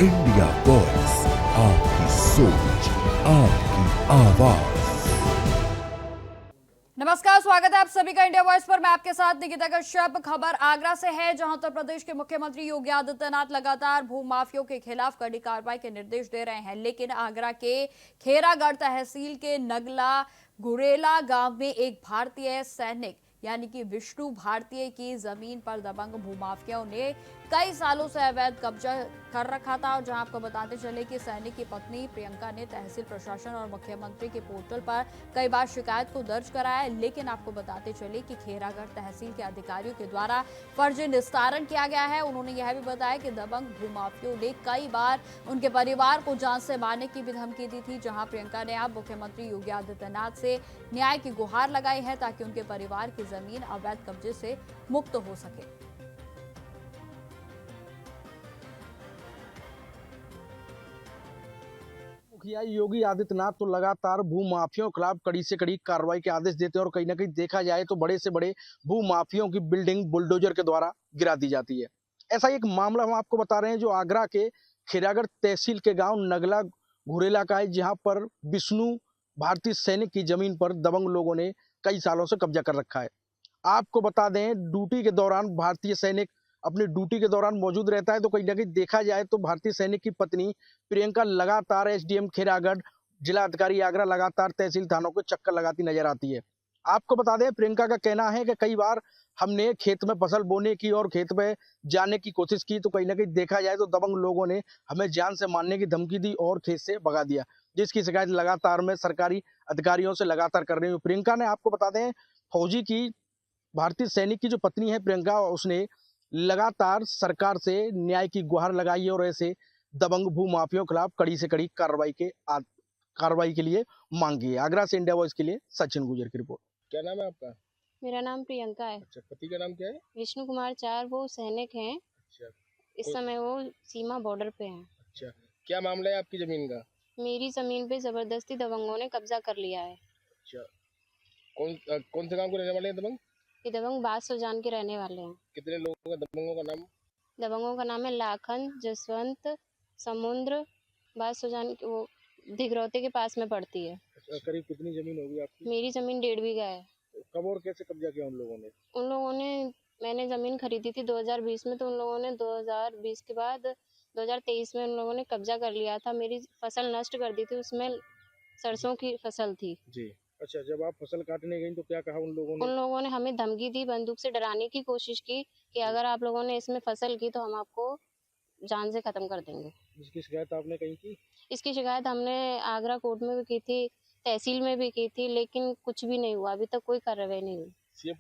India voice, आपकी सोच, आपकी आवाज। नमस्कार, स्वागत है आप सभी का इंडिया वॉइस पर। मैं आपके साथ निकिता कश्यप। खबर आगरा से है, जहां उत्तर प्रदेश के मुख्यमंत्री योगी आदित्यनाथ लगातार भूमाफियों के खिलाफ कड़ी कार्रवाई के निर्देश दे रहे हैं। लेकिन आगरा के खेरागढ़ तहसील के नगला गुरेला गांव में एक भारतीय सैनिक यानी कि विष्णु भारतीय की जमीन पर दबंग भूमाफियाओं ने कई सालों से अवैध कब्जा कर रखा था। और जहां आपको बताते चले कि सैनिक की पत्नी प्रियंका ने तहसील प्रशासन और मुख्यमंत्री के पोर्टल पर कई बार शिकायत को दर्ज कराया, लेकिन आपको बताते चले कि खेरागढ़ तहसील के अधिकारियों के द्वारा फर्जी निस्तारण किया गया है। उन्होंने यह भी बताया कि दबंग भूमाफियों ने कई बार उनके परिवार को जान से मारने की भी धमकी दी थी। जहां प्रियंका ने अब मुख्यमंत्री योगी आदित्यनाथ से न्याय की गुहार लगाई है ताकि उनके परिवार की जमीन अवैध कब्जे से मुक्त हो सके। मुखिया योगी आदित्यनाथ तो लगातार भूमाफियों के खिलाफ कड़ी से कड़ी कार्रवाई के आदेश देते हैं और कहीं ना कहीं देखा जाए तो बड़े से बड़े भूमाफियों की बिल्डिंग बुलडोजर के द्वारा गिरा दी जाती है। ऐसा एक मामला हम आपको बता रहे हैं जो आगरा के खेरागढ़ तहसील के गांव नगला घुरेला का है, जहां पर विष्णु भारतीय सैनिक की जमीन पर दबंग लोगों ने कई सालों से कब्जा कर रखा है। आपको बता दें, ड्यूटी के दौरान भारतीय सैनिक अपनी ड्यूटी के दौरान मौजूद रहता है, तो कहीं ना कहीं देखा जाए तो भारतीय सैनिक की पत्नी प्रियंका लगातार एसडीएम खेरागढ़, जिला अधिकारी आगरा लगातार तहसील थानों को चक्कर लगाती नजर आती है। आपको बता दें, प्रियंका का कहना है कि कई बार हमने खेत में फसल बोने की और खेत में जाने की कोशिश की, तो कहीं ना कहीं देखा जाए तो दबंग लोगों ने हमें जान से मारने की धमकी दी और खेत से भगा दिया, जिसकी शिकायत लगातार में सरकारी अधिकारियों से लगातार कर रही हूँ। प्रियंका ने, आपको बता दें, फौजी की भारतीय सैनिक की जो पत्नी है प्रियंका, उसने लगातार सरकार से न्याय की गुहार लगाई है और ऐसे दबंग भूमाफियों के खिलाफ कड़ी से कड़ी कार्रवाई के लिए मांगी है। आगरा से इंडिया वॉइस के लिए सचिन गुजर की रिपोर्ट। क्या नाम है आपका? मेरा नाम प्रियंका है। अच्छा, पति का नाम क्या है? विष्णु कुमार चार, वो सैनिक हैं। अच्छा। इस समय वो सीमा बॉर्डर पे हैं। अच्छा, क्या मामला है आपकी जमीन का? मेरी जमीन पे जबरदस्ती दबंगों ने कब्जा कर लिया है। अच्छा, कौन से गांव को रहने वाले हैं दबंग? ये दबंग बात सुजान के रहने वाले हैं। कितने लोगों का दबंगों का नाम? दबंगों का नाम है लाखन, जसवंत, समुद्र। बात सुजान वो धिगरौते के पास में पड़ती है। अच्छा, करीब कितनी जमीन होगी आपकी? मेरी जमीन 1.5 बीघा है। कब और कैसे कब्जा किया उन लोगों ने? उन लोगों ने, मैंने जमीन खरीदी थी 2020 में, तो उन लोगों ने 2020 के बाद 2023 में उन लोगों ने कब्जा कर लिया था। मेरी फसल नष्ट कर दी थी, उसमें सरसों की फसल थी जी। अच्छा, जब आप फसल काटने गई तो क्या कहा उन लोगों ने? उन लोगों ने हमें धमकी दी, बंदूक से डराने की कोशिश की कि अगर आप लोगों ने इसमें फसल की तो हम आपको जान से खत्म कर देंगे। इसकी शिकायत आपने कहीं की? इसकी शिकायत हमने आगरा कोर्ट में भी की थी, तहसील में भी की थी, लेकिन कुछ भी नहीं हुआ। अभी तक कोई कार्रवाई नहीं हुई। सीएम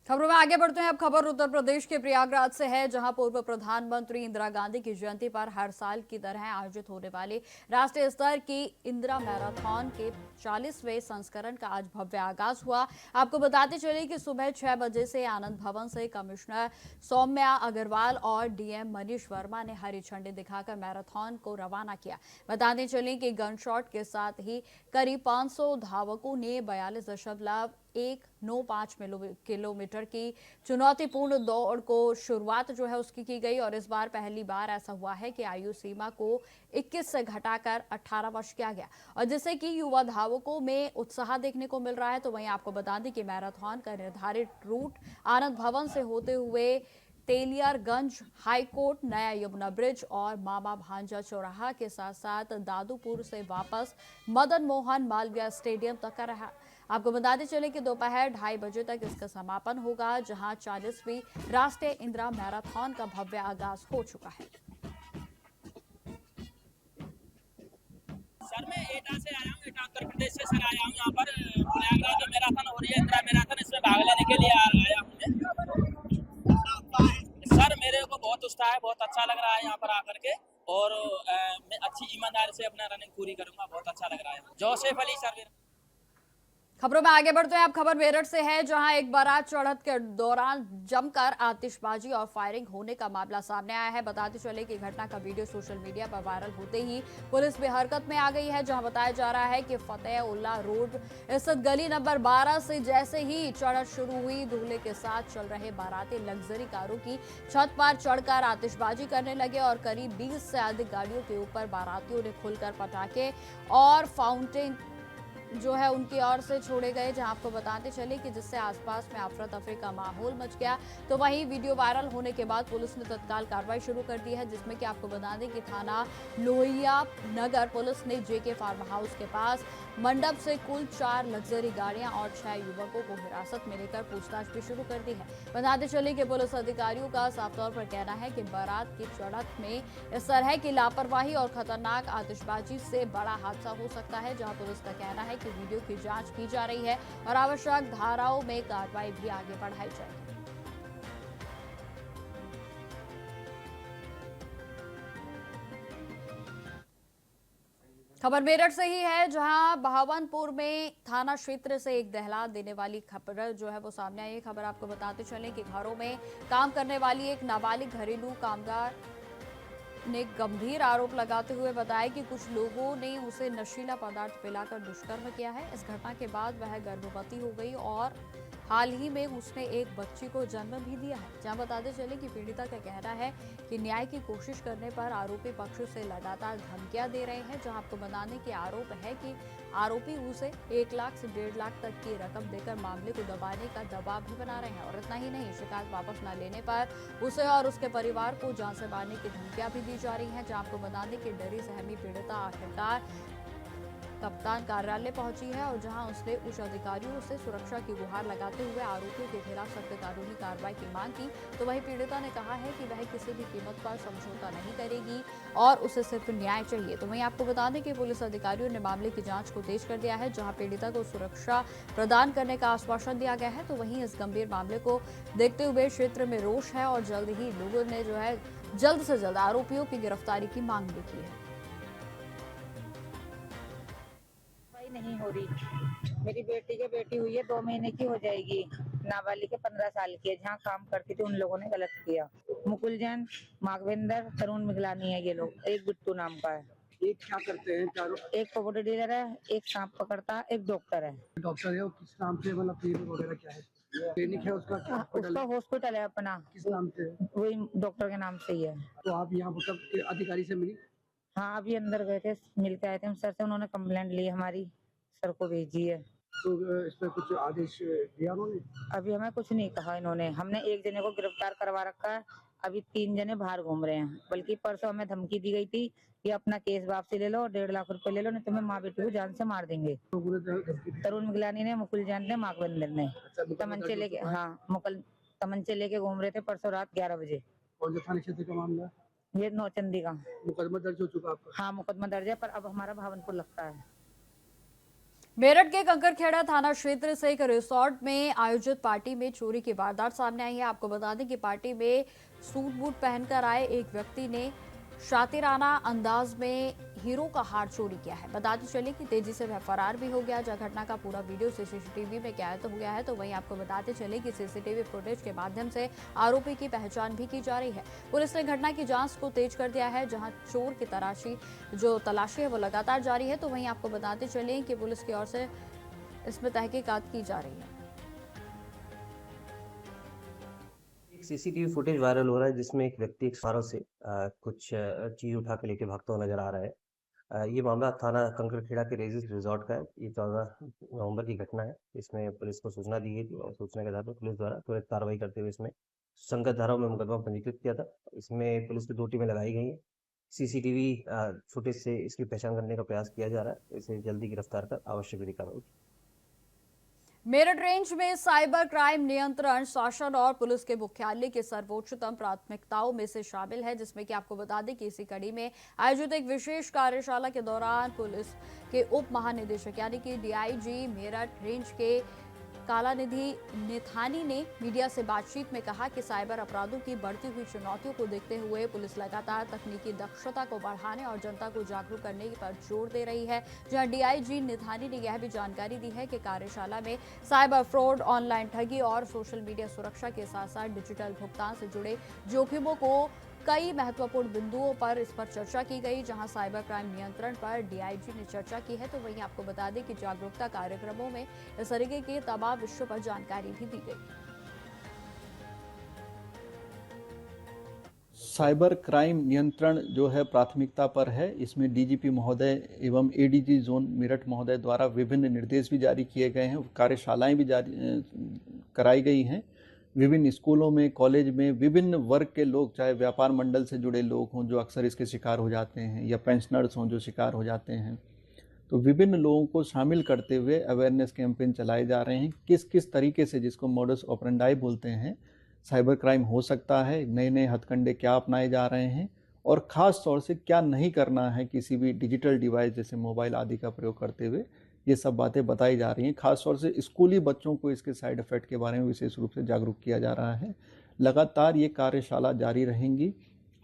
खबरों में आगे बढ़ते हैं। अब खबर उत्तर प्रदेश के प्रयागराज से है, जहां पूर्व प्रधानमंत्री इंदिरा गांधी की जयंती पर हर साल की तरह आयोजित होने वाले राष्ट्रीय स्तर की इंदिरा मैराथन के 40वें संस्करण का आज भव्य आगाज हुआ। आपको बताते चले कि सुबह 6 बजे से आनंद भवन से कमिश्नर सौम्या अग्रवाल और डीएम मनीष वर्मा ने हरी झंडी दिखाकर मैराथन को रवाना किया। बताते चले कि गन शॉट के साथ ही करीब 500 धावकों ने 42.195 किलोमीटर की चुनौतीपूर्ण दौड़ को शुरुआत जो है उसकी की गई। और इस बार पहली बार ऐसा हुआ है कि आयु सीमा को 21 से घटाकर 18 वर्ष किया गया, और जिससे कि युवा धावकों में उत्साह देखने को मिल रहा है। तो वहीं आपको बता दें कि मैराथन का निर्धारित रूट आनंद भवन से होते हुए तेलियारगंज, हाईकोर्ट, नया यमुना ब्रिज और मामा भांजा चौराहा के साथ साथ दादूपुर से वापस मदन मोहन मालवीय स्टेडियम तक का रहा। आपको बताते चले कि दोपहर 2:30 बजे तक इसका समापन होगा, जहां 40वीं राष्ट्रीय इंदिरा मैराथन का भव्य आगाज हो चुका है। सर, मैं एटा से आया हूँ, एटा उत्तर प्रदेश से सर आया हूँ। यहाँ पर प्रयागराज में मैराथन हो रही है, इंदिरा मैराथन, इसमें भाग लेने के लिए आया हूँ सर। मेरे को बहुत उत्साह है, बहुत अच्छा लग रहा है यहाँ पर आकर के, और मैं अच्छी ईमानदारी से अपना रनिंग पूरी करूंगा। बहुत अच्छा लग रहा है। Joseph Ali sir. खबरों में आगे बढ़ते हैं। आप खबर मेरठ से है, जहां एक बारात चढ़त के दौरान जमकर आतिशबाजी और फायरिंग होने का मामला सामने आया है। बताते चले कि घटना का वीडियो सोशल मीडिया पर वायरल होते ही पुलिस भी हरकत में आ गई है। जहां बताया जा रहा है कि फतेह उल्ला रोड स्थित गली नंबर 12 से जैसे ही चढ़त शुरू हुई, दूल्हे के साथ चल रहे बाराती लग्जरी कारों की छत पर चढ़कर आतिशबाजी करने लगे और करीब 20 से अधिक गाड़ियों के ऊपर बारातियों ने खुलकर पटाखे और फाउंटेन जो है उनकी ओर से छोड़े गए। जहां आपको बताते चले कि जिससे आसपास में अफरा तफरी का माहौल मच गया। तो वहीं वीडियो वायरल होने के बाद पुलिस ने तत्काल कार्रवाई शुरू कर दी है, जिसमें कि आपको बता दें कि थाना लोहिया नगर पुलिस ने जेके फार्म हाउस के पास मंडप से कुल 4 लग्जरी गाड़ियां और 6 युवकों को हिरासत में लेकर पूछताछ भी शुरू कर दी है। बताते चले कि पुलिस अधिकारियों का साफ तौर पर कहना है कि बारात की चढ़त में इस तरह की लापरवाही और खतरनाक आतिशबाजी से बड़ा हादसा हो सकता है। जहां पुलिस का कहना है कि वीडियो की जांच की जा रही है और आवश्यक धाराओं में कार्रवाई भी आगे बढ़ाई जाएगी। खबर मेरठ से ही है, जहां बहावनपुर में थाना क्षेत्र से एक दहला देने वाली खबर जो है वो सामने आई है। खबर आपको बताते चलें कि घरों में काम करने वाली एक नाबालिग घरेलू कामगार ने गंभीर आरोप लगाते हुए बताया कि कुछ लोगों ने उसे नशीला पदार्थ पिलाकर दुष्कर्म किया है। इस घटना के बाद वह गर्भवती हो गई और हाल ही में उसने एक बच्ची को जन्म भी दिया है। जहां बताते चले कि पीड़िता का कहना है कि न्याय की कोशिश करने पर आरोपी पक्ष से लगातार धमकियां दे रहे हैं। जहां आपको बताने के आरोप है कि आरोपी उसे 1 लाख से 1.5 लाख तक की रकम देकर मामले को दबाने का दबाव भी बना रहे हैं। और इतना ही नहीं, शिकायत वापस न लेने पर उसे और उसके परिवार को जान से मारने की धमकियां भी दी जा रही हैं। जहां आपको बताने की डरी सहमी पीड़िता आखिरकार कप्तान कार्यालय पहुंची है और जहां उसने उच्च अधिकारियों से सुरक्षा की गुहार लगाते हुए आरोपियों के खिलाफ सख्त कानूनी कार्रवाई की मांग की। तो वहीं पीड़िता ने कहा है कि वह किसी भी कीमत पर समझौता नहीं करेगी और उसे सिर्फ न्याय चाहिए। तो वहीं आपको बता दें कि पुलिस अधिकारियों ने मामले की जांच को तेज कर दिया है, जहां पीड़िता को सुरक्षा प्रदान करने का आश्वासन दिया गया है। तो वहीं इस गंभीर मामले को देखते हुए क्षेत्र में रोष है और जल्द ही लोगों ने जो है जल्द से जल्द आरोपियों की गिरफ्तारी की मांग भी की है। नहीं हो रही। मेरी बेटी हुई है, 2 महीने की हो जाएगी। नाबालिग है, 15 साल की है। जहाँ काम करती थी उन लोगों ने गलत किया। मुकुल जैन, माघवेंद्र, तरुण मिगलानी है ये लोग। एक बिट्टू नाम का है। एक क्या करते हैं चारों? एक पकौड़े डीलर है, एक सांप पकड़ता है, एक डॉक्टर है। डॉक्टर है, वो किस नाम से, मतलब क्लिनिक वगैरह क्या है? क्लिनिक है उसका? उसका हॉस्पिटल है अपना। किस नाम से? वही डॉक्टर के नाम से ही है। तो आप यहाँ मतलब अधिकारी से मिली? हाँ, अभी अंदर गए थे, मिल के आए थे हम सर से। उन्होंने कंप्लेंट ली, हमारी सर को भेजी है। तो इस पर कुछ आदेश दिया उन्होंने? अभी हमें कुछ नहीं कहा इन्होंने। हमने एक जने को गिरफ्तार करवा रखा है, अभी 3 जने बाहर घूम रहे हैं। बल्कि परसों हमें धमकी दी गई थी कि अपना केस वापसी ले लो और 1.5 लाख रुपए ले लो, नहीं तुम्हें माँ बेटी को जान से मार देंगे। तरुण मिगलानी ने, मुकुल जैन ने, माघवेंद्र ने तमंचे लेके, हाँ तमंचे लेके घूम रहे थे परसों रात 11 बजे। कौन सा थाना क्षेत्र का मामला? ये नौचंदी का मुकदमा दर्ज हो चुका आपका? हाँ, मुकदमा दर्ज है, पर अब हमारा भावनपुर लगता है। मेरठ के कंकरखेड़ा थाना क्षेत्र से एक रिसोर्ट में आयोजित पार्टी में चोरी की वारदात सामने आई है। आपको बता दें कि पार्टी में सूट बूट पहनकर आए एक व्यक्ति ने शातिराना अंदाज में हीरो का हार चोरी किया है। बताते चले कि तेजी से वह फरार भी हो गया। जब घटना का पूरा वीडियो सीसीटीवी में कैद हो गया है। तो वहीं आपको बताते चले कि सीसीटीवी फुटेज के माध्यम से आरोपी की पहचान भी की जा रही है। पुलिस ने घटना की जांच को तेज कर दिया है, जहां चोर की तलाशी है वो लगातार जारी है। तो वहीं आपको बताते चले कि पुलिस की ओर से इसमें तहकीकात की जा रही है। सीसीटीवी फुटेज वायरल हो रहा है जिसमें एक व्यक्ति एक सारों से कुछ चीज उठा के लेके भागता हुआ नजर आ रहा है। ये मामला थाना कंकरखेड़ा के रेजिस रिजॉर्ट का है। ये 14 नवंबर की घटना है। इसमें पुलिस को सूचना दी गई थी और सूचना के आधार पर पुलिस द्वारा त्वरित कार्रवाई करते हुए इसमें संगत धाराओं में मुकदमा पंजीकृत किया था। इसमें पुलिस की 2 टीमें लगाई गई हैं। सीसीटीवी फुटेज से इसकी पहचान करने का प्रयास किया जा रहा है। इसे जल्दी गिरफ्तार कर आवश्यक विधि कार्रवाई। मेरठ रेंज में साइबर क्राइम नियंत्रण शासन और पुलिस के मुख्यालय की सर्वोच्चतम प्राथमिकताओं में से शामिल है, जिसमें कि आपको बता दें कि इसी कड़ी में आयोजित एक विशेष कार्यशाला के दौरान पुलिस के उप महानिदेशक यानी कि डीआईजी मेरठ रेंज के कालानिधि नेथानी ने मीडिया से बातचीत में कहा कि साइबर अपराधों की बढ़ती हुई चुनौतियों को देखते हुए पुलिस लगातार तकनीकी दक्षता को बढ़ाने और जनता को जागरूक करने पर जोर दे रही है। जहां डीआईजी नेथानी ने यह भी जानकारी दी है कि कार्यशाला में साइबर फ्रॉड, ऑनलाइन ठगी और सोशल मीडिया सुरक्षा के साथ साथ डिजिटल भुगतान से जुड़े जोखिमों को कई महत्वपूर्ण बिंदुओं पर इस पर चर्चा की गई। जहां साइबर क्राइम नियंत्रण पर डीआईजी ने चर्चा की है, तो वहीं आपको बता दें कि जागरूकता कार्यक्रमों में इस तरीके के तमाम विषयों पर जानकारी भी दी गई। साइबर क्राइम नियंत्रण जो है प्राथमिकता पर है। इसमें डीजीपी महोदय एवं एडीजी जोन मेरठ महोदय द्वारा विभिन्न निर्देश भी जारी किए गए हैं, कार्यशालाएं भी जारी कराई गई हैं। विभिन्न स्कूलों में, कॉलेज में विभिन्न वर्ग के लोग, चाहे व्यापार मंडल से जुड़े लोग हों जो अक्सर इसके शिकार हो जाते हैं, या पेंशनर्स हों जो शिकार हो जाते हैं, तो विभिन्न लोगों को शामिल करते हुए अवेयरनेस कैंपेन चलाए जा रहे हैं। किस किस तरीके से, जिसको मोडस ऑपरेंडाई बोलते हैं, साइबर क्राइम हो सकता है, नए नए हथकंडे क्या अपनाए जा रहे हैं, और ख़ास तौर से क्या नहीं करना है किसी भी डिजिटल डिवाइस जैसे मोबाइल आदि का प्रयोग करते हुए। ये सब बातें बताई जा रही हैं। खास तौर से स्कूली बच्चों को इसके साइड इफ़ेक्ट के बारे में विशेष रूप से जागरूक किया जा रहा है। लगातार ये कार्यशाला जारी रहेंगी।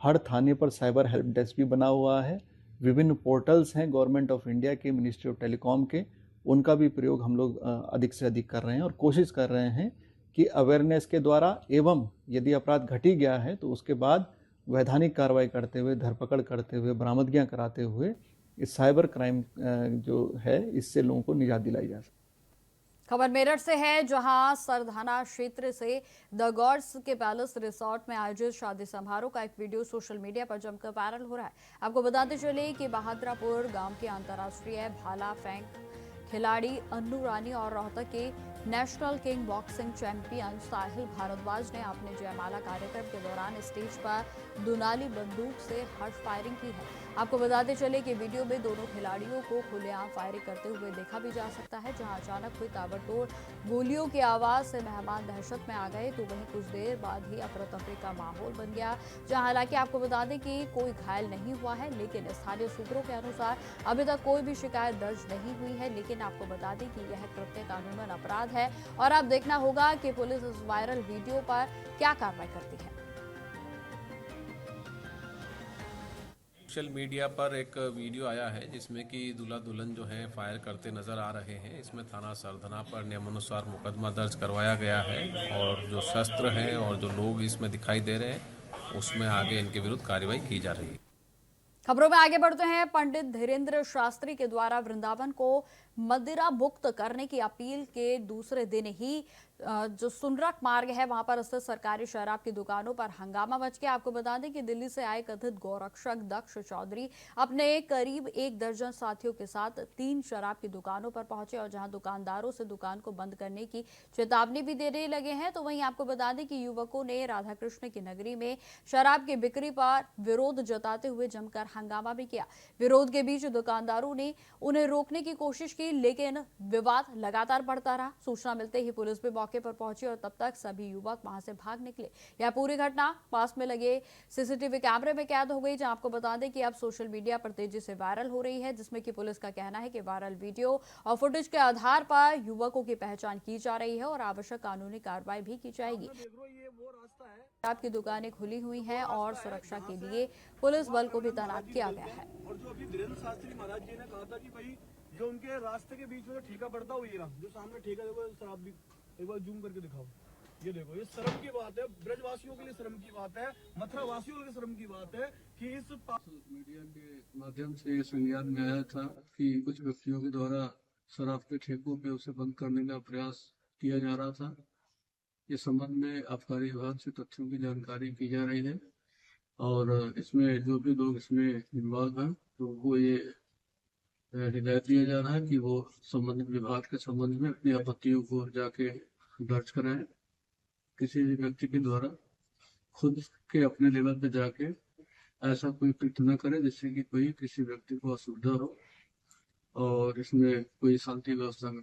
हर थाने पर साइबर हेल्प डेस्क भी बना हुआ है। विभिन्न पोर्टल्स हैं गवर्नमेंट ऑफ इंडिया के, मिनिस्ट्री ऑफ टेलीकॉम के, उनका भी प्रयोग हम लोग अधिक से अधिक कर रहे हैं और कोशिश कर रहे हैं कि अवेयरनेस के द्वारा एवं यदि अपराध घट ही गया है तो उसके बाद वैधानिक कार्रवाई करते हुए, धरपकड़ करते हुए, बरामदगियां कराते हुए इस साइबर क्राइम जो है इससे लोगों को निजात दिलाई जा सकती। खबर मेरठ से है, जहां सरधाना क्षेत्र से द गॉड्स के पैलेस रिसोर्ट में आयोजित शादी समारोह का एक वीडियो सोशल मीडिया पर जमकर वायरल हो रहा है। आपको बताते चले कि बहादुरापुर गांव के अंतर्राष्ट्रीय भाला फेंक खिलाड़ी अन्नू रानी और रोहतक के नेशनल किंग बॉक्सिंग चैंपियन साहिल भारद्वाज ने अपने जयमाला कार्यक्रम के दौरान स्टेज पर दुनाली बंदूक से हर्ष फायरिंग की है। आपको बताते चले कि वीडियो में दोनों खिलाड़ियों को खुलेआम फायरिंग करते हुए देखा भी जा सकता है। जहां अचानक हुई ताबड़तोड़ गोलियों की आवाज से मेहमान दहशत में आ गए, तो वहीं कुछ देर बाद ही अफरा तफरी का माहौल बन गया। जहां हालांकि आपको बता दें कि कोई घायल नहीं हुआ है, लेकिन स्थानीय सूत्रों के अनुसार अभी तक कोई भी शिकायत दर्ज नहीं हुई है। लेकिन आपको बता दें कि यह कृत्य कानूनन अपराध है और अब देखना होगा कि पुलिस इस वायरल वीडियो पर क्या कार्रवाई करती है। सोशल मीडिया पर एक वीडियो आया है जिसमें कि दूल्हा दुल्हन जो है फायर करते नजर आ रहे हैं। इसमें थाना सरधना पर नियमानुसार मुकदमा दर्ज करवाया गया है और जो शस्त्र हैं और जो लोग इसमें दिखाई दे रहे हैं उसमें आगे इनके विरुद्ध कार्रवाई की जा रही है। खबरों में आगे बढ़ते हैं। पंडित धीरेन्द्र शास्त्री के द्वारा वृंदावन को मदिरा मुक्त करने की अपील के दूसरे दिन ही जो सुनरक मार्ग है वहां पर स्थित सरकारी शराब की दुकानों पर हंगामा मच गया। आपको बता दें कि दिल्ली से आए कथित गौरक्षक दक्ष चौधरी अपने करीब 1 दर्जन साथियों के साथ 3 शराब की दुकानों पर पहुंचे और जहां दुकानदारों से दुकान को बंद करने की चेतावनी भी देने लगे हैं, तो वहीं आपको बता दें कि युवकों ने राधा कृष्ण की नगरी में शराब की बिक्री पर विरोध जताते हुए जमकर हंगामा भी किया। विरोध के बीच दुकानदारों ने उन्हें रोकने की कोशिश की, लेकिन विवाद लगातार बढ़ता रहा। सूचना मिलते ही पुलिस भी मौके पर पहुंची और तब तक सभी युवक वहां से भाग निकले। यह पूरी घटना पास में लगे सीसीटीवी कैमरे में कैद हो गई, जहां आपको बता दें कि अब सोशल मीडिया पर तेजी से वायरल हो रही है, जिसमें कि पुलिस का कहना है कि वायरल वीडियो और फुटेज के आधार पर युवकों की पहचान की जा रही है और आवश्यक कानूनी कार्रवाई भी की जाएगी। शराब की दुकानें खुली हुई हैं और सुरक्षा के लिए पुलिस बल को भी तैनात किया गया है। और जो अभी धीरेन्द्र शास्त्री महाराज जी ने कहा था कि भाई जो उनके रास्ते के बीच में जो ठेका पड़ता हुई है ना, जो सामने ठेका देखो, शराब भी एक बार जूम करके दिखाओ, ये देखो, ये शर्म की बात है, ब्रजवासियों के लिए शर्म की बात है, मथुरा वासियों के लिए शर्म की बात है कि इस मीडिया के माध्यम से ये संज्ञान में आया था कि कुछ व्यक्तियों के द्वारा शराब के ठेकों पे उसे बंद करने का प्रयास किया जा रहा था। इस संबंध में आबकारी विभाग से तथ्यों की जानकारी की जा रही है और इसमें जो भी लोग इसमें इन्वॉल्व हैं तो वो ये हिदायत दिया जा रहा है कि वो संबंधित विभाग के संबंध में अपनी आपत्तियों को जाके दर्ज कराएं। किसी भी व्यक्ति के द्वारा खुद के अपने लेवल पे जाके ऐसा कोई कृत्य न करे जिससे कि कोई किसी व्यक्ति को असुविधा हो और इसमें कोई शांति व्यवस्था में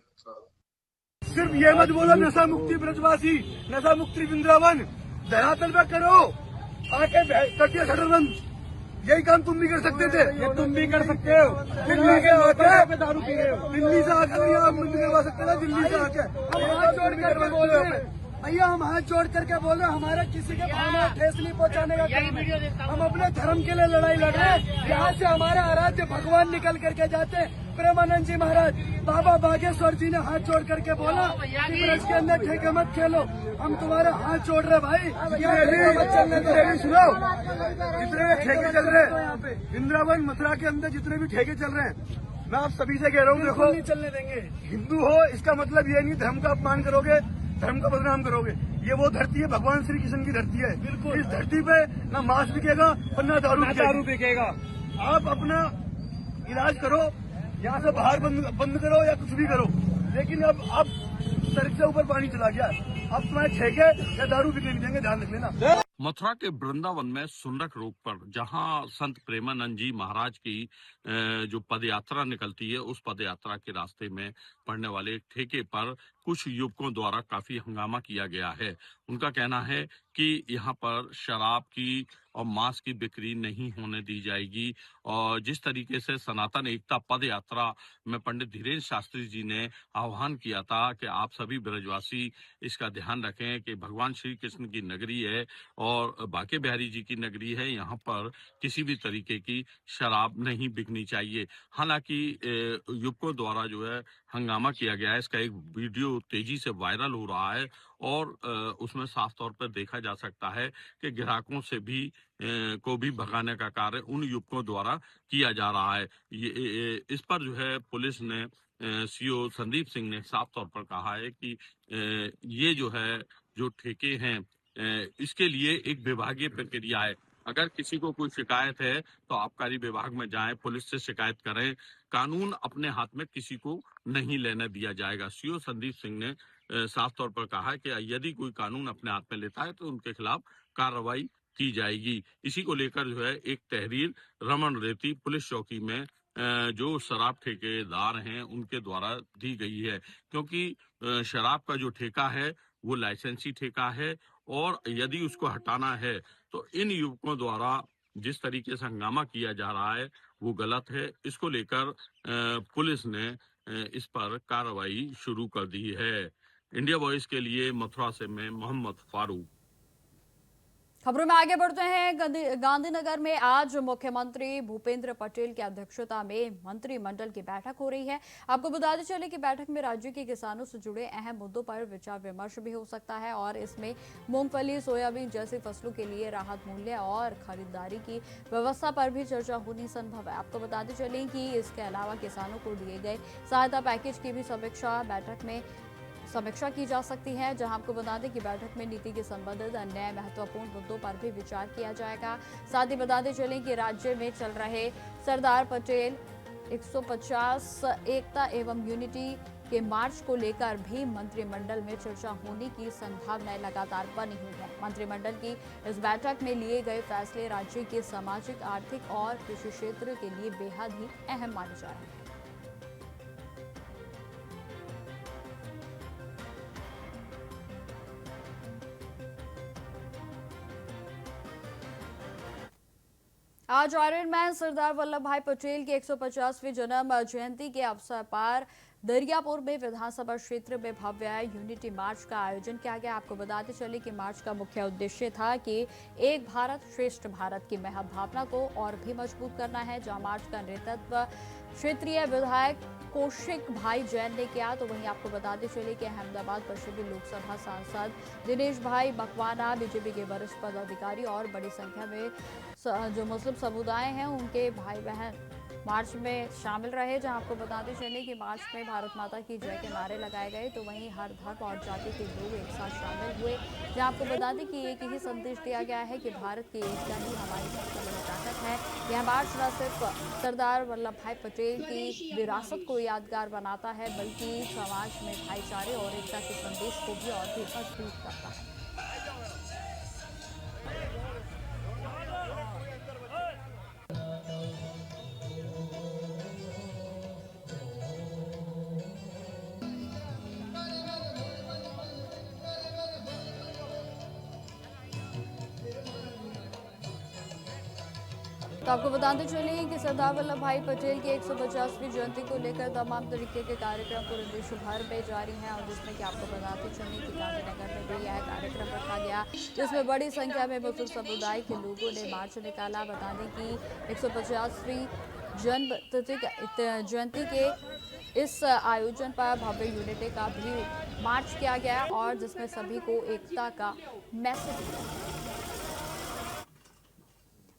सिर्फ ये मत बोलो नशा मुक्ति ब्रजवासी, नशा मुक्ति वृंदावन, धरातल पे करो, आके तटीय शटरबंद यही काम तुम भी कर सकते थे, ये तुम भी कर सकते हो। दिल्ली के आके दारू पी रहे हो, दिल्ली से आकर यहाँ मुंडी करवा सकते थे, दिल्ली से आके हम हाथ जोड़ करके बोल रहे हैं भैया, हम हाथ जोड़ करके बोल रहे हैं, हमारे किसी के भावना ठेस नहीं पहुँचाने का काम है। हम अपने धर्म के लिए लड़ाई लड़ रहे हैं। यहाँ से हमारे आराध्य भगवान निकल करके जाते हैं, प्रेमानंद जी महाराज, बाबा बागेश्वर जी ने हाथ जोड़ करके बोला कि ब्रज के अंदर ठेके मत खेलो, हम तुम्हारे हाथ जोड़ रहे भाई, रैली सुनो। जितने भी ठेके चल रहे हैं वृंदावन मथुरा के अंदर, जितने भी ठेके चल रहे हैं, मैं आप सभी से कह रहा हूँ, देखो नहीं चलने देंगे। हिंदू हो इसका मतलब ये नहीं धर्म का अपमान करोगे, धर्म का बदनाम करोगे। ये वो धरती है, भगवान श्री कृष्ण की धरती है। बिल्कुल, इस धरती पे ना मांस बिकेगा और ना दारू बिकेगा। आप अपना इलाज करो, यहाँ से बाहर बंद करो या कुछ भी करो, लेकिन अब सड़क से ऊपर पानी चला गया, अब तुम्हारे ठेके या दारू बिकने नहीं देंगे, ध्यान रख लेना। मथुरा के वृंदावन में सुंदरक रोड पर जहां संत प्रेमानंद जी महाराज की जो पदयात्रा निकलती है, उस पदयात्रा के रास्ते में पड़ने वाले ठेके पर कुछ युवकों द्वारा काफी हंगामा किया गया है। उनका कहना है कि यहाँ पर शराब की और मांस की बिक्री नहीं होने दी जाएगी। और जिस तरीके से सनातन एकता पद यात्रा में पंडित धीरेन्द्र शास्त्री जी ने आह्वान किया था कि आप सभी ब्रजवासी इसका ध्यान रखें कि भगवान श्री कृष्ण की नगरी है और बांके बिहारी जी की नगरी है, यहाँ पर किसी भी तरीके की शराब नहीं बिकनी चाहिए। हालांकि युवकों द्वारा जो है हंगामा किया गया है, इसका एक वीडियो तेजी से वायरल हो रहा है और उसमें साफ तौर पर देखा जा सकता है कि ग्राहकों से भी को भी भगाने का कार्य उन युवकों द्वारा किया जा रहा है। इस पर जो है पुलिस ने सीओ संदीप सिंह ने साफ तौर पर कहा है कि ये जो है जो ठेके हैं इसके लिए एक विभागीय प्रक्रिया है। अगर किसी को कोई शिकायत है तो आबकारी विभाग में जाएं, पुलिस से शिकायत करें, कानून अपने हाथ में किसी को नहीं लेने दिया जाएगा। सीओ संदीप सिंह ने साफ तौर पर कहा कि यदि कोई कानून अपने हाथ में लेता है तो उनके खिलाफ कार्रवाई की जाएगी। इसी को लेकर जो है एक तहरीर रमन रेती पुलिस चौकी में जो शराब ठेकेदार हैं उनके द्वारा दी गई है, क्योंकि शराब का जो ठेका है वो लाइसेंसी ठेका है और यदि उसको हटाना है तो इन युवकों द्वारा जिस तरीके से हंगामा किया जा रहा है वो गलत है। इसको लेकर पुलिस ने इस पर कार्रवाई शुरू कर दी है। इंडिया वॉइस के लिए मथुरा से मैं मोहम्मद फारूक। खबरों में आगे बढ़ते हैं। गांधीनगर में आज मुख्यमंत्री भूपेंद्र पटेल की अध्यक्षता में मंत्रिमंडल की बैठक हो रही है। आपको बताते चले कि बैठक में राज्य के किसानों से जुड़े अहम मुद्दों पर विचार विमर्श भी हो सकता है और इसमें मूंगफली, सोयाबीन जैसी फसलों के लिए राहत मूल्य और खरीदारी की व्यवस्था पर भी चर्चा होनी संभव है। आपको बताते चले कि इसके अलावा किसानों को दिए गए सहायता पैकेज की भी समीक्षा की जा सकती है, जहां आपको बता दें कि बैठक में नीति के संबंधित अन्य महत्वपूर्ण मुद्दों पर भी विचार किया जाएगा। साथ ही बताते चलें कि राज्य में चल रहे सरदार पटेल 150 एकता एवं यूनिटी के मार्च को लेकर भी मंत्रिमंडल में चर्चा होने की संभावनाएं लगातार बनी हुई है। मंत्रिमंडल की इस बैठक में लिए गए फैसले राज्य के सामाजिक, आर्थिक और कृषि क्षेत्र के लिए बेहद ही अहम माने जा रहे हैं। आज आयरन मैन सरदार वल्लभ भाई पटेल की 150वीं जन्म जयंती के अवसर पर दरियापुर में विधानसभा क्षेत्र में भव्य यूनिटी मार्च का आयोजन किया गया। आपको बताते चले कि मार्च का मुख्य उद्देश्य था कि एक भारत श्रेष्ठ भारत की भावना को और भी मजबूत करना है। जहां मार्च का नेतृत्व क्षेत्रीय विधायक कौशिक भाई जैन ने किया, तो वहीं आपको बताते चले कि अहमदाबाद पश्चिमी लोकसभा सांसद दिनेश भाई मकवाना, बीजेपी के वरिष्ठ पदाधिकारी और बड़ी संख्या में जो मुस्लिम समुदाय हैं उनके भाई बहन मार्च में शामिल रहे। जहां आपको बताते चले कि मार्च में भारत माता की जय के नारे लगाए गए, तो वहीं हर धर्म और जाति के लोग एक साथ शामिल हुए। जहां आपको बता दें कि एक ही संदेश दिया गया है कि भारत की एकता ही हमारी सबसे बड़ी ताकत है। यह मार्च न सिर्फ सरदार वल्लभ भाई पटेल की विरासत को यादगार बनाता है, बल्कि समाज में भाईचारे और एकता के संदेश को भी और भी मजबूत करता है। तो आपको बताते चलें कि सरदार वल्लभ भाई पटेल की 150वीं जयंती को लेकर तमाम तरीके के कार्यक्रम पूरे देश भर में जारी हैं और जिसमें कि आपको बताते चलें कि गांधीनगर में भी यह कार्यक्रम रखा गया, जिसमें बड़ी संख्या में मुस्लिम समुदाय के लोगों ने मार्च निकाला। बता दें कि 150वीं जयंती के इस आयोजन पर भव्य यूनिटी का भी मार्च किया गया और जिसमें सभी को एकता का मैसेज दिया।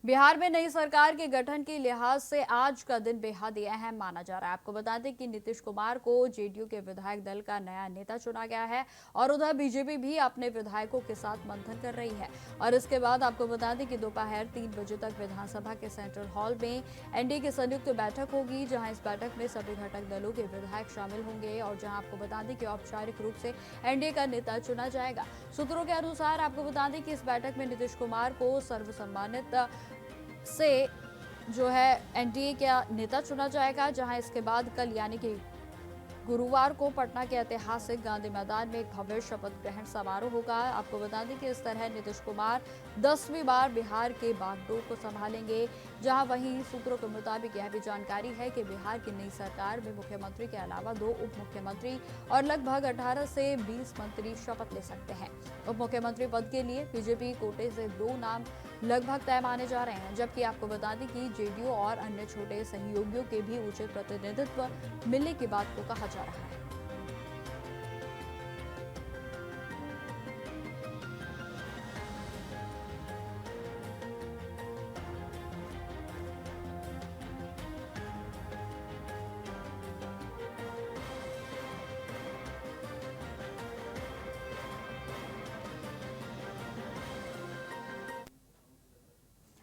बिहार में नई सरकार के गठन के लिहाज से आज का दिन बेहद ही अहम माना जा रहा है। आपको बता दें कि नीतीश कुमार को जेडीयू के विधायक दल का नया नेता चुना गया है और उधर बीजेपी भी अपने विधायकों के साथ मंथन कर रही है। और इसके बाद आपको बता दें कि दोपहर 3 बजे तक विधानसभा के सेंट्रल हॉल में एनडीए की संयुक्त बैठक होगी, जहां इस बैठक में सभी घटक दलों के विधायक शामिल होंगे और जहां आपको बता दें कि औपचारिक रूप से एनडीए का नेता चुना जाएगा। सूत्रों के अनुसार आपको बता दें कि इस बैठक में नीतीश कुमार को सर्वसम्मानित से जो है एनडीए का नेता चुना जाएगा, जहां इसके बाद कल यानी कि गुरुवार को पटना के ऐतिहासिक गांधी मैदान में एक भव्य शपथ ग्रहण समारोह होगा। आपको बता दें कि इस तरह नीतीश कुमार 10वीं बार बिहार के बागडोर को संभालेंगे, जहां वहीं सूत्रों के मुताबिक यह भी जानकारी है कि बिहार की नई सरकार में मुख्यमंत्री के अलावा 2 उप मुख्यमंत्री और लगभग 18 से 20 मंत्री शपथ ले सकते हैं। उप मुख्यमंत्री पद के लिए बीजेपी कोटे से 2 नाम लगभग तय माने जा रहे हैं, जबकि आपको बता दें कि जेडीयू और अन्य छोटे सहयोगियों के भी उचित प्रतिनिधित्व मिलने की बात को कहा जा रहा है।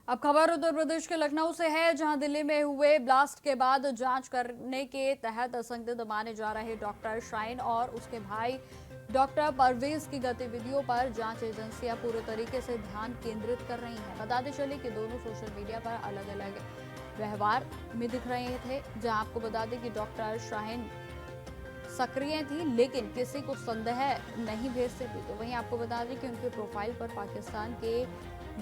अब खबर उत्तर प्रदेश के लखनऊ से है, जहां दिल्ली में हुए ब्लास्ट के बाद जांच करने के तहत संदिग्ध माने जा रहे डॉक्टर शाहीन और उसके भाई डॉक्टर परवेज की गतिविधियों पर जांच एजेंसियां पूरे तरीके से ध्यान केंद्रित कर रही हैं। बताते चले कि दोनों सोशल मीडिया पर अलग अलग व्यवहार में दिख रहे थे, जहां आपको बता दें कि डॉक्टर शाहीन सक्रिय थी लेकिन किसी को संदेह नहीं भेजती थी। तो वहीं आपको बता दें कि उनके प्रोफाइल पर पाकिस्तान के,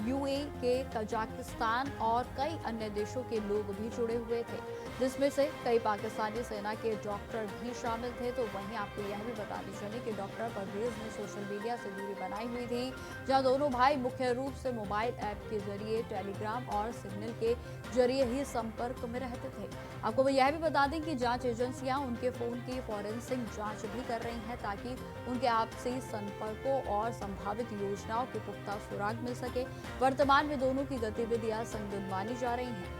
यूएई के, कजाकिस्तान और कई अन्य देशों के लोग भी जुड़े हुए थे, जिसमें से कई पाकिस्तानी सेना के डॉक्टर भी शामिल थे। तो वहीं आपको यह भी बताते चले कि डॉक्टर परवेज ने सोशल मीडिया से दूरी बनाई हुई थी, जहां दोनों भाई मुख्य रूप से मोबाइल ऐप के जरिए, टेलीग्राम और सिग्नल के जरिए ही संपर्क में रहते थे। आपको यह भी बता दें कि जांच एजेंसियां उनके फोन की फॉरेंसिक जांच भी कर रही हैं, ताकि उनके आपसी संपर्कों और संभावित योजनाओं के पुख्ता सुराग मिल सके। वर्तमान में दोनों की गतिविधियां संदिग्ध मानी जा रही हैं।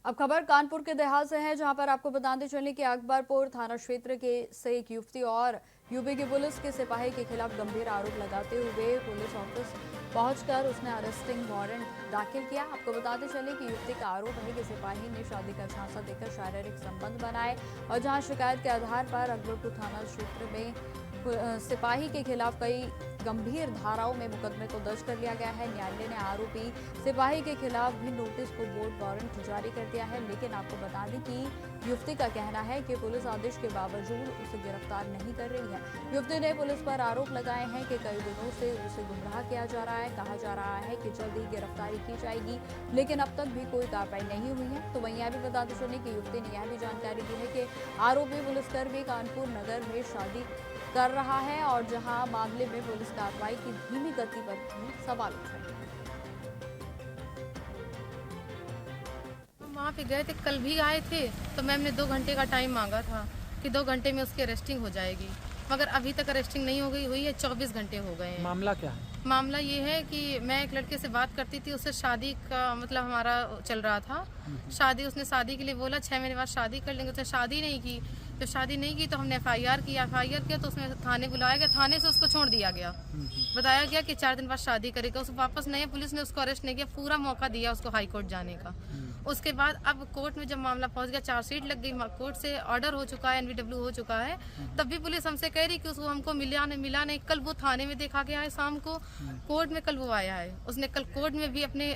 अब खबर कानपुर के देहात से है, जहां पर आपको बताते चले कि अकबरपुर थाना क्षेत्र के से एक युवती और यूपी की पुलिस के सिपाही के खिलाफ गंभीर आरोप लगाते हुए पुलिस ऑफिस पहुंचकर उसने अरेस्टिंग वारंट दाखिल किया। आपको बताते चले कि युवती का आरोप है कि सिपाही ने शादी का झांसा देकर शारीरिक संबंध बनाए और जहां शिकायत के आधार पर अकबरपुर थाना क्षेत्र में सिपाही के खिलाफ कई गंभीर धाराओं में मुकदमे को दर्ज कर लिया गया है। न्यायालय ने आरोपी सिपाही के खिलाफ भी नोटिस को बोर्ड वारंट जारी कर दिया है, लेकिन आपको बता दें कि युवती का कहना है कि पुलिस आदेश के बावजूद उसे गिरफ्तार नहीं कर रही है। युवती ने पुलिस पर आरोप लगाए हैं कि कई दिनों से उसे गुमराह किया जा रहा है। कहा जा रहा है कि जल्द ही गिरफ्तारी की जाएगी, लेकिन अब तक भी कोई कार्रवाई नहीं हुई है। तो वहीं यह भी बताते चले कि युवती ने यह भी जानकारी दी है कि आरोपी पुलिसकर्मी कानपुर नगर में शादी कर रहा है और जहां मामले में पुलिस कार्रवाई की धीमी गति पर भी सवाल उठ रहे हैं। वहाँ पे गए थे, कल भी आए थे, तो मैम ने 2 घंटे का टाइम मांगा था कि 2 घंटे में उसकी अरेस्टिंग हो जाएगी, मगर अभी तक अरेस्टिंग नहीं हो गई, हुई है 24 घंटे हो गए हैं। मामला क्या है? मामला ये है कि मैं एक लड़के से बात करती थी, उससे शादी का मतलब हमारा चल रहा था। शादी, उसने शादी के लिए बोला 6 महीने बाद शादी कर लेंगे, उसने शादी नहीं की। जब शादी नहीं की तो हमने एफआईआर किया तो उसमें थाने बुलाया गया, थाने से उसको छोड़ दिया गया। बताया गया कि 4 दिन बाद शादी करेगा, उस वापस नहीं, पुलिस ने उसको अरेस्ट नहीं किया, पूरा मौका दिया उसको हाई कोर्ट जाने का। उसके बाद अब कोर्ट में जब मामला पहुंच गया, चार्जशीट लग गई, कोर्ट से ऑर्डर हो चुका है, एनवीडब्ल्यू हो चुका है, तब भी पुलिस हमसे कह रही कि उसको हमको मिला नहीं। कल वो थाने में देखा गया है शाम को, कोर्ट में कल वो आया है, उसने कल कोर्ट में भी अपने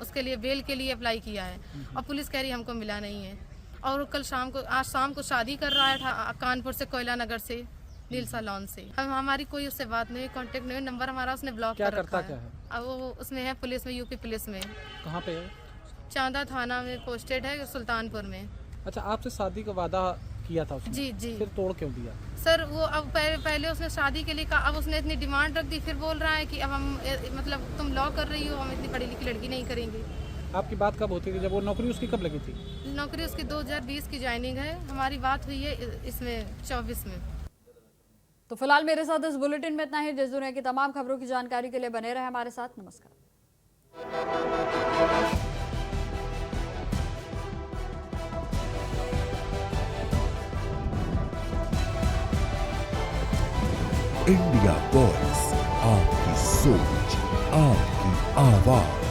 उसके लिए बेल के लिए अप्लाई किया है और पुलिस कह रही हमको मिला नहीं है। और कल शाम को, आज शाम को शादी कर रहा है कानपुर से, कोयला नगर से, नीलसा लॉन से। हम हमारी कोई उससे बात नहीं हुई, कांटेक्ट नहीं हुई, नंबर हमारा उसने ब्लॉक कर रखा है। क्या है? अब वो उसमें है पुलिस में, यूपी पुलिस में। कहाँ पे है? चांदा थाना में पोस्टेड है, सुल्तानपुर में। अच्छा, आपसे शादी का वादा किया था उसने? जी जी। फिर तोड़ क्यों दिया? सर वो अब पहले उसने शादी के लिए कहा, अब उसने इतनी डिमांड रख दी, फिर बोल रहा है कि अब हम मतलब तुम लॉ कर रही हो, हम इतनी पढ़ी लिखी लड़की नहीं करेंगे। आपकी बात कब होती थी? जब वो नौकरी उसकी कब लगी थी? नौकरी उसकी 2020 की ज्वाइनिंग है, हमारी बात हुई है इसमें 24 में। तो फिलहाल मेरे साथ इस बुलेटिन में इतना ही। देश दुनिया की तमाम खबरों की जानकारी के लिए बने रहे हमारे साथ। नमस्कार। इंडिया वॉइस, आपकी सोच, आपकी आवाज।